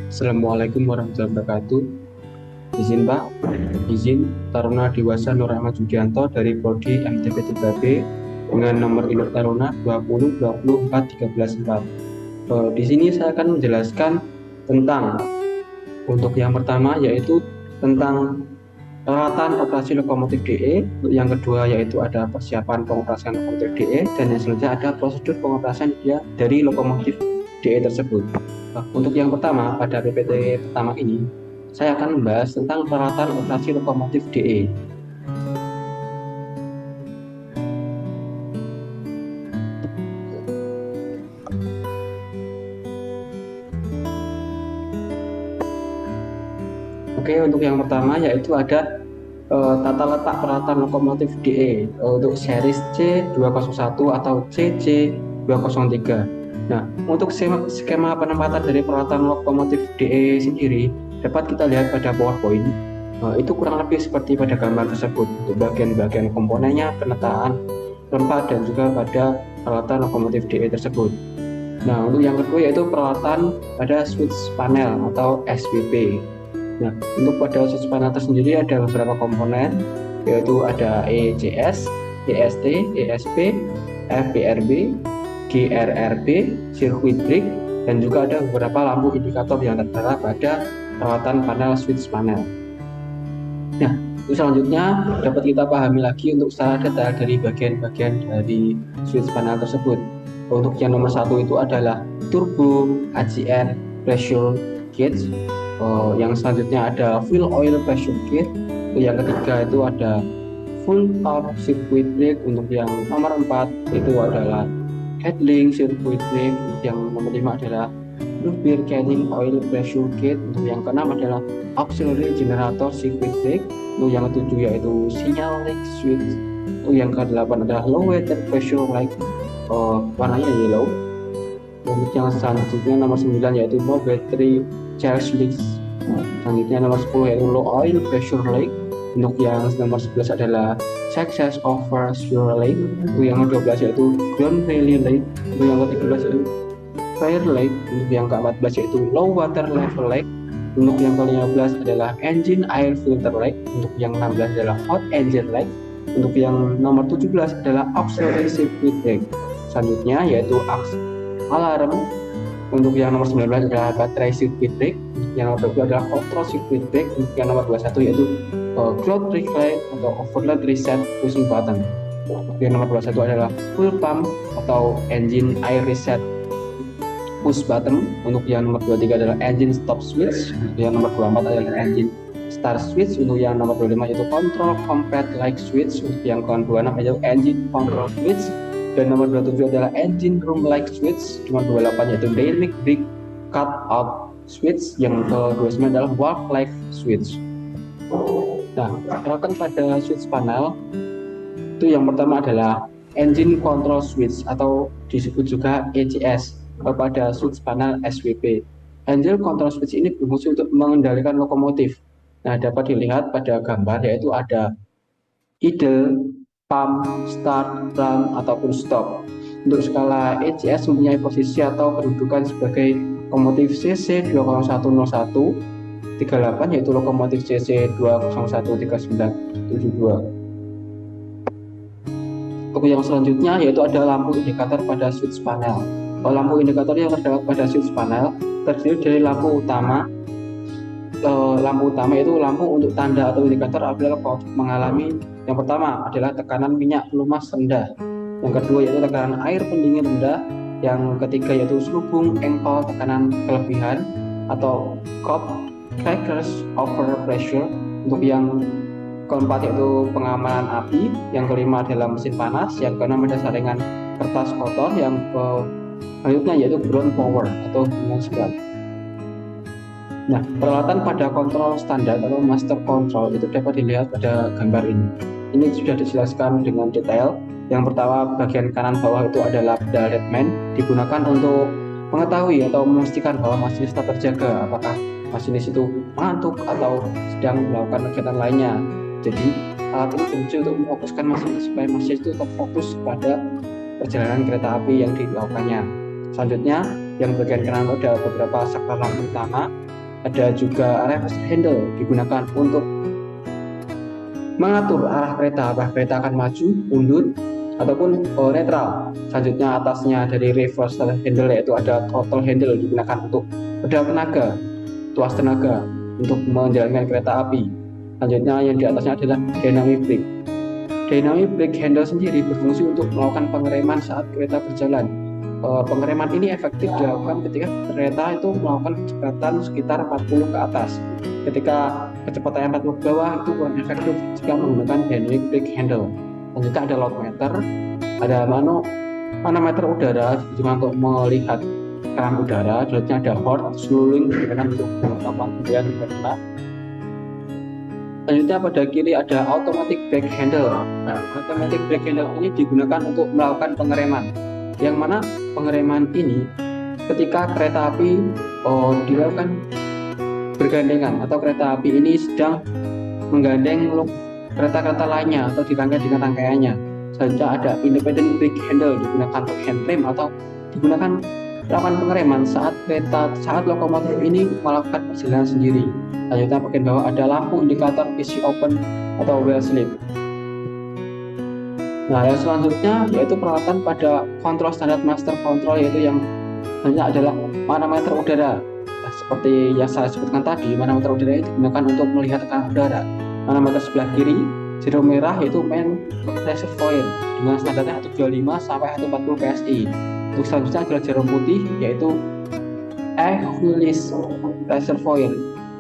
Assalamualaikum warahmatullahi wabarakatuh. Izin Pak, izin Taruna Dewasa Nur Ahmad Judianto dari Prodi MTB 3B dengan nomor induk Taruna 20 24 13 4. Di sini saya akan menjelaskan tentang untuk yang pertama yaitu tentang peralatan operasi lokomotif DE, yang kedua yaitu ada persiapan pengoperasian lokomotif DE, dan yang selanjutnya ada prosedur pengoperasian dari lokomotif DE tersebut. Untuk yang pertama, pada PPT pertama ini saya akan membahas tentang peralatan operasi lokomotif DE. Oke, untuk yang pertama yaitu ada tata letak peralatan lokomotif DE untuk series C201 atau CC203. Nah, untuk skema penempatan dari peralatan lokomotif DE sendiri dapat kita lihat pada PowerPoint. Itu kurang lebih seperti pada gambar tersebut untuk bagian-bagian komponennya, penataan rempah, dan juga pada peralatan lokomotif DE tersebut. Nah, untuk yang kedua yaitu peralatan pada switch panel atau SWP. Nah, untuk pada switch panel tersendiri ada beberapa komponen, yaitu ada ECS, EST, ESP, FBRB, GRRB, circuit break, dan juga ada beberapa lampu indikator yang tertera pada peralatan panel switch panel. Nah, selanjutnya dapat kita pahami lagi untuk secara detail dari bagian-bagian dari switch panel tersebut. Untuk yang nomor satu itu adalah turbo, ACN, pressure gauge. Yang selanjutnya ada fuel oil pressure gauge. Yang ketiga itu ada full top circuit break. Untuk yang nomor 4 itu adalah headlink circuit break. Yang nomor 5 adalah lubricating oil pressure gauge. Untuk yang keenam adalah auxiliary generator circuit break. Untuk yang ketujuh yaitu sinyal link switch. Untuk yang ke-8 adalah low water pressure like warnanya yellow. Untuk yang selanjutnya nomor 9 yaitu low battery charge leak. Selanjutnya nomor 10 yaitu low oil pressure leak. Untuk yang nomor 11 adalah success over fuel leak. Untuk yang nomor 12 yaitu ground relay leak. Untuk yang ke-13 yaitu fire leak. Untuk yang ke-14 yaitu low water level leak. Untuk yang ke-15 adalah engine air filter leak. Untuk yang 16 adalah hot engine leak. Untuk yang nomor 17 adalah auxiliary circuit break. Selanjutnya yaitu alarm. Untuk yang nomor 19 adalah baterai circuit break. Yang nomor 20 adalah control circuit break. Untuk yang nomor 21 yaitu cloud recline atau overload reset pushing button. Untuk yang nomor 21 adalah fuel pump atau engine air reset push button. Untuk yang nomor 23 adalah engine stop switch. Untuk yang nomor 24 adalah engine start switch. Untuk yang nomor 25 yaitu control combat light switch. Untuk yang ke-26 yaitu engine control switch. Dan nomor 27 adalah engine room light switch. Nomor 28 yaitu dynamic brake cut off switch. Yang ke-29 adalah walk light switch. Nah, peralatan pada switch panel itu yang pertama adalah engine control switch atau disebut juga ECS pada switch panel SWP. Engine control switch ini berfungsi untuk mengendalikan lokomotif. Nah, dapat dilihat pada gambar yaitu ada idle, pump, start, run, ataupun stop. Untuk skala ECS mempunyai posisi atau kedudukan sebagai lokomotif CC 20101 38 yaitu lokomotif CC 201 3972. Untuk yang selanjutnya yaitu ada lampu indikator pada switch panel. Lampu indikator yang terdapat pada switch panel terdiri dari lampu utama. Lampu utama itu lampu untuk tanda atau indikator apabila lokomotif mengalami yang pertama adalah tekanan minyak pelumas rendah. Yang kedua yaitu tekanan air pendingin rendah. Yang ketiga yaitu selubung engkol tekanan kelebihan atau COP crackers over pressure. Untuk yang keempat yaitu pengamanan api. Yang kelima adalah mesin panas. Yang keenam ada saringan kertas kotor. Yang selanjutnya yaitu ground power atau hubungan sekat. Nah, peralatan pada kontrol standar atau master control itu dapat dilihat pada gambar ini. Ini sudah dijelaskan dengan detail. Yang pertama, bagian kanan bawah itu adalah pedal Redman, digunakan untuk mengetahui atau memastikan bahwa masinis tetap terjaga, apakah masinis itu mengantuk atau sedang melakukan kegiatan lainnya. Jadi, alat ini berfungsi untuk memfokuskan masinis supaya masinis itu tetap fokus pada perjalanan kereta api yang dilakukannya. Selanjutnya, yang bagian kanan ada beberapa sektor lampu utama. Ada juga reverse handle digunakan untuk mengatur arah kereta, apakah kereta akan maju, mundur, ataupun netral. Selanjutnya atasnya dari reverse handle yaitu ada throttle handle digunakan untuk pedal tenaga, tuas tenaga untuk menjalankan kereta api. Selanjutnya yang di atasnya adalah dynamic brake. Dynamic brake handle sendiri berfungsi untuk melakukan pengereman saat kereta berjalan. Pengereman ini efektif dilakukan ketika kereta itu melakukan kecepatan sekitar 40 ke atas. Ketika kecepatan 40 ke bawah itu kurang efektif jika menggunakan dynamic brake handle. Selanjutnya ada load meter, ada manometer udara untuk melihat tekanan udara. Selanjutnya ada horn atau seluling digunakan untuk mengetahui kemudian kereta. Selanjutnya pada kiri ada automatic brake handle. Nah, automatic brake handle ini digunakan untuk melakukan pengereman. Yang mana pengereman ini ketika kereta api dilakukan bergandengan atau kereta api ini sedang menggandeng kereta-kereta lainnya atau dirangkai dengan rangkaiannya. Selanjutnya ada independent brake handle digunakan untuk handrem atau digunakan melakukan pengereman saat lokomotif ini melakukan perjalanan sendiri. Selanjutnya bagian bawah ada lampu indikator PC open atau wheel slip. Nah, yang selanjutnya yaitu peralatan pada kontrol standar master control, yaitu yang selanjutnya adalah manometer udara. Nah, seperti yang saya sebutkan tadi, manometer udara itu digunakan untuk melihat tekanan udara. Manometer sebelah kiri, jerom merah yaitu main reservoir dengan standarnya 125 sampai 140 PSI. Untuk selanjutnya adalah jerom putih yaitu Equilis reservoir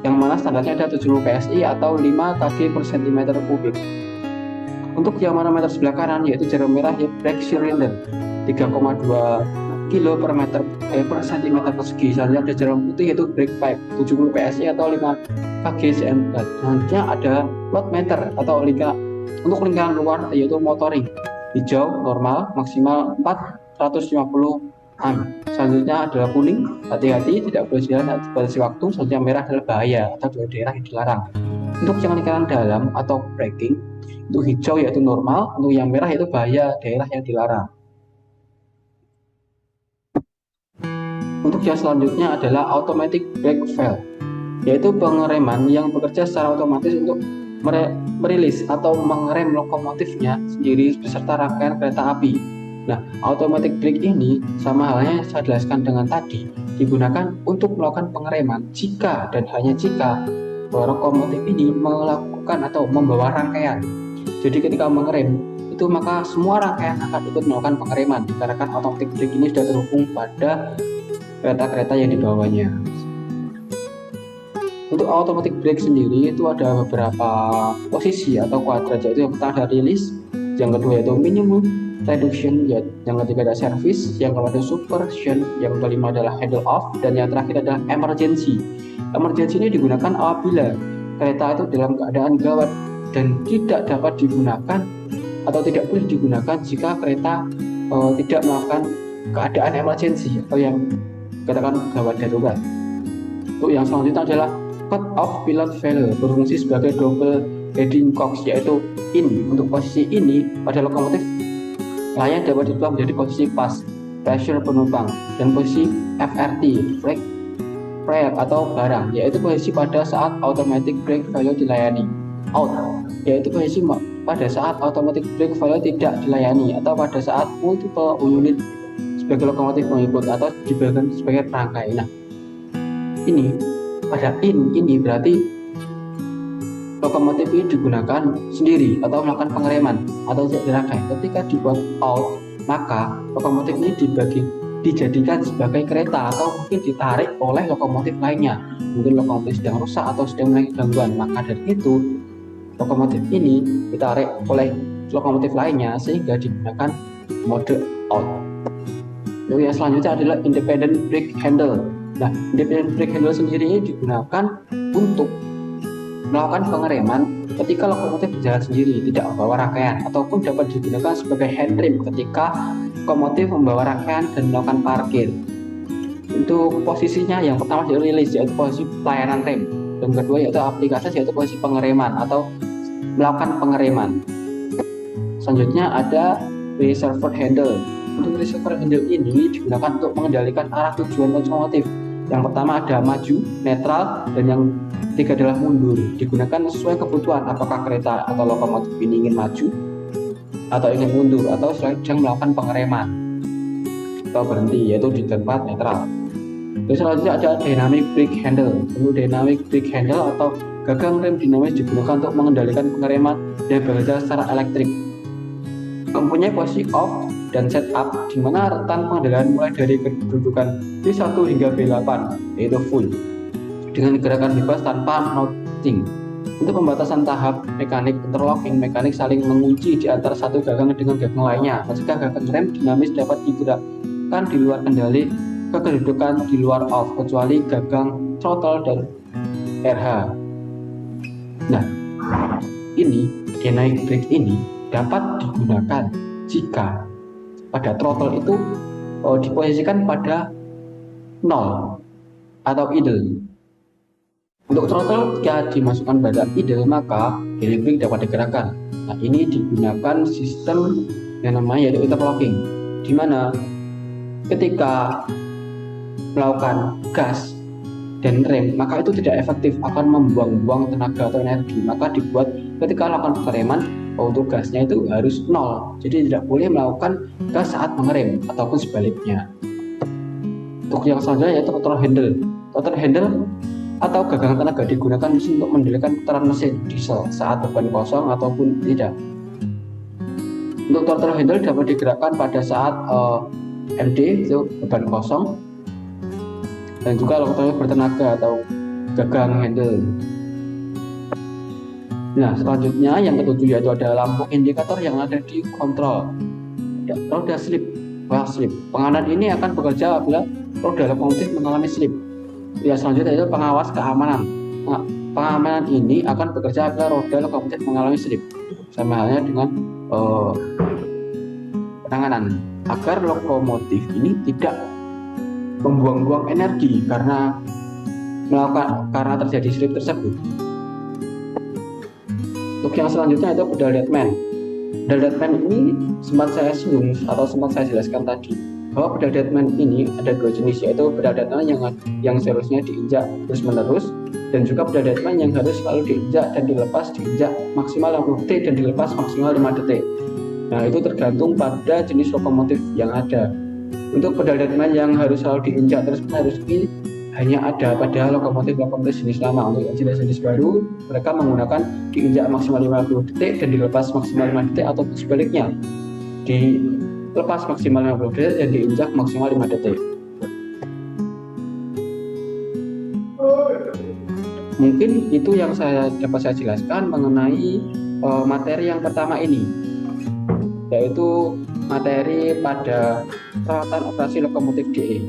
yang mana standarnya ada 70 PSI atau 5 kg per cm kubik. Untuk yang manometer sebelah kanan yaitu jarum merah brake cylinder 3,2 kilo per meter per cm persegi. Selanjutnya ada jarum putih yaitu brake pipe 70 PSI atau 5 kg cm. Selanjutnya ada load meter atau untuk lingkaran luar yaitu motoring. Hijau normal maksimal 450 am. Selanjutnya adalah kuning, hati-hati tidak boleh jalan batasi waktu. Selanjutnya merah adalah bahaya atau daerah yang dilarang. Untuk yang lingkaran dalam atau braking, untuk hijau yaitu normal, untuk yang merah yaitu bahaya, daerah yang dilarang. Untuk yang selanjutnya adalah automatic brake valve, yaitu pengereman yang bekerja secara otomatis untuk merilis atau mengerem lokomotifnya sendiri beserta rangkaian kereta api. Nah, automatic brake ini sama halnya yang saya jelaskan dengan tadi, digunakan untuk melakukan pengereman jika dan hanya jika lokomotif ini melakukan atau membawa rangkaian. Jadi ketika mengerem itu maka semua rangkaian akan ikut melakukan pengereman dikarenakan automatic brake ini sudah terhubung pada kereta-kereta yang dibawanya. Untuk automatic brake sendiri itu ada beberapa posisi atau kuadrat, yaitu yang pertama ada release, yang kedua yaitu minimum reduction, yang ketiga ada service, yang keempat ada supervision, yang kelima adalah handle off, dan yang terakhir adalah emergency. Emergency ini digunakan apabila kereta itu dalam keadaan gawat dan tidak dapat digunakan atau tidak boleh digunakan jika kereta tidak melakukan keadaan emergency atau yang katakan gawat darurat. Untuk yang selanjutnya adalah cut off pilot valve, berfungsi sebagai double heading cox, yaitu in. Untuk posisi ini pada lokomotif layak dapat diubah menjadi posisi pas pressure penumpang, dan posisi FRT flag atau barang, yaitu posisi pada saat automatic brake valve dilayani. Out yaitu posisi pada saat automatic brake valve tidak dilayani atau pada saat multiple unit sebagai lokomotif pengikut atau dibagikan sebagai perangkai. Nah, ini pada ini berarti lokomotif ini digunakan sendiri atau melakukan pengereman atau tidak dirangkai. Ketika dibuat out, maka lokomotif ini dijadikan sebagai kereta atau mungkin ditarik oleh lokomotif lainnya. Mungkin lokomotif sedang rusak atau sedang mengalami gangguan, maka dari itu lokomotif ini ditarik oleh lokomotif lainnya sehingga digunakan mode out. Lalu yang selanjutnya adalah independent brake handle. Nah, independent brake handle sendiri ini digunakan untuk melakukan pengereman ketika lokomotif berjalan sendiri tidak membawa rangkaian, ataupun dapat digunakan sebagai handrem ketika lokomotif membawa rangkaian dan melakukan parkir. Untuk posisinya yang pertama yaitu release, yaitu posisi pelayanan rem, dan kedua yaitu aplikasi, yaitu posisi pengereman atau melakukan pengereman. Selanjutnya ada reservoir handle. Untuk reservoir handle ini digunakan untuk mengendalikan arah tujuan lokomotif Yang pertama ada maju, netral, dan yang ketiga adalah mundur. Digunakan sesuai kebutuhan, apakah kereta atau lokomotif ini ingin maju atau ingin mundur atau sedang melakukan pengereman atau berhenti, yaitu di tempat netral. Terus selanjutnya ada dynamic brake handle. Untuk dynamic brake handle atau gagang rem dinamis digunakan untuk mengendalikan pengereman dan bekerja secara elektrik. Mempunyai posisi off dan setup, di mana rentan pengendalian mulai dari kedudukan B1 hingga B8, yaitu full, dengan gerakan bebas tanpa noting. Untuk pembatasan tahap mekanik interlocking, mekanik saling mengunci di antara satu gagang dengan gagang lainnya. Mencegah gagang rem dinamis dapat digerakkan di luar kendali ke kedudukan di luar off, kecuali gagang throttle dan RH. Nah, ini dynamic brake ini dapat digunakan jika pada throttle itu diposisikan pada 0 atau idle. Untuk throttle jika dimasukkan pada idle, maka dynamic brake dapat digerakkan. Nah, ini digunakan sistem yang namanya yaitu interlocking, di mana ketika melakukan gas dan rem, maka itu tidak efektif, akan membuang-buang tenaga atau energi. Maka dibuat ketika melakukan pengereman, untuk gasnya itu harus 0, jadi tidak boleh melakukan gas saat mengerem ataupun sebaliknya. Untuk yang selanjutnya yaitu throttle handle. Throttle handle atau gagang tenaga digunakan mesin untuk mengendalikan putaran mesin diesel saat beban kosong ataupun tidak. Untuk throttle handle dapat digerakkan pada saat MD itu beban kosong, dan juga lokomotif bertenaga atau gagang handle. Nah, selanjutnya yang ketujuh yaitu ada lampu indikator yang ada di kontrol roda slip, slip. Penganan ini akan bekerja apabila roda lokomotif mengalami slip. Ya, selanjutnya yaitu pengawas keamanan. Nah, pengamanan ini akan bekerja apabila roda lokomotif mengalami slip. Sama halnya dengan penanganan agar lokomotif ini tidak membuang-buang energi karena terjadi slip tersebut. Untuk yang selanjutnya itu pedal deadman. Pedal deadman ini sempat saya singgung atau sempat saya jelaskan tadi, bahwa pedal deadman ini ada dua jenis, yaitu pedal deadman yang seharusnya diinjak terus menerus, dan juga pedal deadman yang harus selalu diinjak dan diinjak maksimal 60 detik dan dilepas maksimal 5 detik. Nah, itu tergantung pada jenis lokomotif yang ada. Untuk pedal deadman yang harus selalu diinjak terus menerus ini hanya ada pada lokomotif jenis lama. Untuk jenis baru, mereka menggunakan diinjak maksimal 50 detik dan dilepas maksimal 5 detik, atau sebaliknya, dilepas maksimal 50 detik dan diinjak maksimal 5 detik. Mungkin itu yang dapat saya jelaskan mengenai materi yang pertama ini, yaitu materi pada perawatan operasi lokomotif DE.